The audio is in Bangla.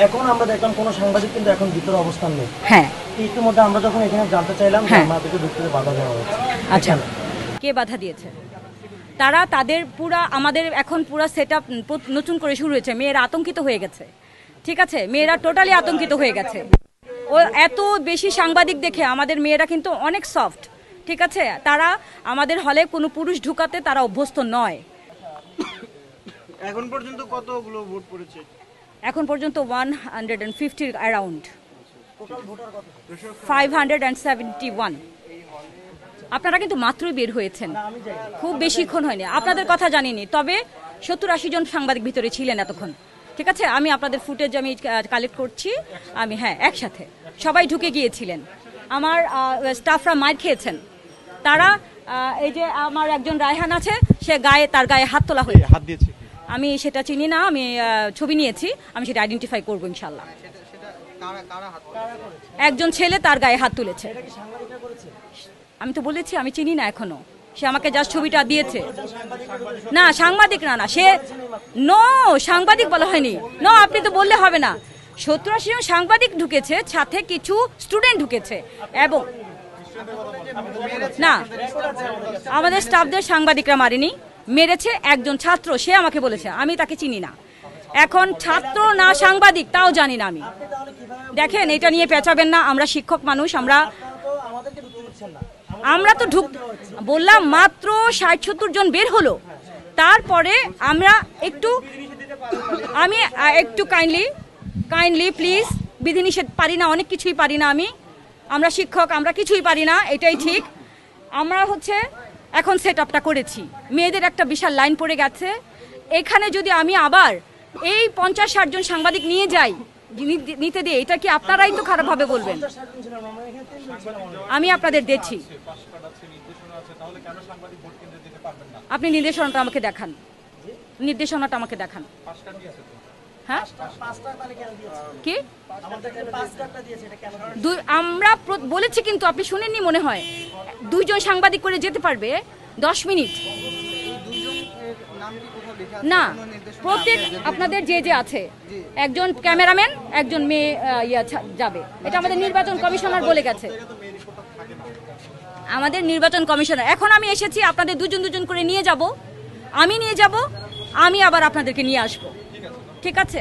এখন আমরা দেখলাম কোনো সাংবাদিক কিন্তু এখন ভিতরে অবস্থান নেই। হ্যাঁ, ইতিমধ্যে আমরা যখন এখানে জানতে চাইলাম যে আমাদেরকে ঢুকতে বাধা দেওয়া হচ্ছে। আচ্ছা, কে বাধা দিয়েছে? তারা তাদের আমাদের এখন পুরা সেটআপ নতুন করে শুরু হয়েছে। মেয়েরা আতঙ্কিত হয়ে গেছে, ঠিক আছে, মেয়েরা টোটালি আতঙ্কিত হয়ে গেছে। ও এত বেশি সাংবাদিক দেখে আমাদের মেয়েরা কিন্তু অনেক সফট, ঠিক আছে। তারা আমাদের হলে কোনো পুরুষ ঢুকাতে তারা অভ্যস্ত নয়। এখন পর্যন্ত কতগুলো ভোট পড়েছে? এখন পর্যন্ত 150 অ্যারাউন্ড, 571। আপনারা কিন্তু মাত্রই বের হয়েছেন, খুব বেশিক্ষণ হয়নি, আপনাদের কথা জানিনি। তবে 70-80 জন সাংবাদিক ভিতরে ছিলেন এতক্ষণ, ঠিক আছে। আমি আপনাদের ফুটেজ আমি কালেক্ট করছি। আমি একসাথে সবাই ঢুকে গিয়েছিলেন। আমার স্টাফরা মার খেয়েছেন। তারা এই যে আমার একজন রায়হান আছে, সে তার গায়ে হাত তোলা হয়েছে। হাত দিয়েছে? আমি সেটা চিনি না, আমি ছবি নিয়েছি, আমি সেটা আইডেন্টিফাই করবো ইনশাল্লাহ। একজন ছেলে তার গায়ে হাত তুলেছে। আমি তো বলেছি আমি চিনি না এখনো, সে আমাকে জাস্ট ছবিটা দিয়েছে। না, সাংবাদিক না, সে সাংবাদিক বলা হয়নি। আপনি তো বললে হবে না। 70-80 জন সাংবাদিক ঢুকেছে, সাথে কিছু স্টুডেন্ট ঢুকেছে। এবং না, আমাদের স্টাফদের সাংবাদিকরা মারেনি, মেরেছে একজন ছাত্র, সে আমাকে বলেছে, আমি তাকে চিনি না। এখন ছাত্র না সাংবাদিক তাও জানি না আমি। দেখেন, এটা নিয়ে পেঁচাবেন না, আমরা শিক্ষক মানুষ, আমরা তো বললাম মাত্র 60-70 জন বের হলো। তারপরে আমরা আমি একটু কাইন্ডলি প্লিজ, বিধিনিষেধ পারি না, অনেক কিছুই পারি না আমরা শিক্ষক, আমরা কিছুই পারি না, এটাই ঠিক। আমরা এখন সেট আপটা করেছি, মেয়েদের একটা বিশাল লাইন পড়ে গেছে। এখানে যদি আমি আবার এই 50-60 জন সাংবাদিক নিয়ে যাই, নিতে দিয়ে, এটা কি আপনারাই তো খারাপভাবে বলবেন। আমি আপনাদের দিচ্ছি, আপনি নির্দেশনাটা আমাকে দেখান, হ্যাঁ কি আমরা বলেছি, কিন্তু আপনি শুনেননি মনে হয়। 2 জন সাংবাদিক করে যেতে পারবে 10 মিনিট না। প্রত্যেক আপনাদের যে আছে, একজন ক্যামেরাম্যান, একজন মেয়ে যাবে। এটা আমাদের নির্বাচন কমিশনার বলে গেছে, আমাদের নির্বাচন কমিশনার। এখন আমি এসেছি, আপনাদের 2 জন করে নিয়ে যাব, আমি আবার আপনাদেরকে নিয়ে আসবো, ঠিক আছে।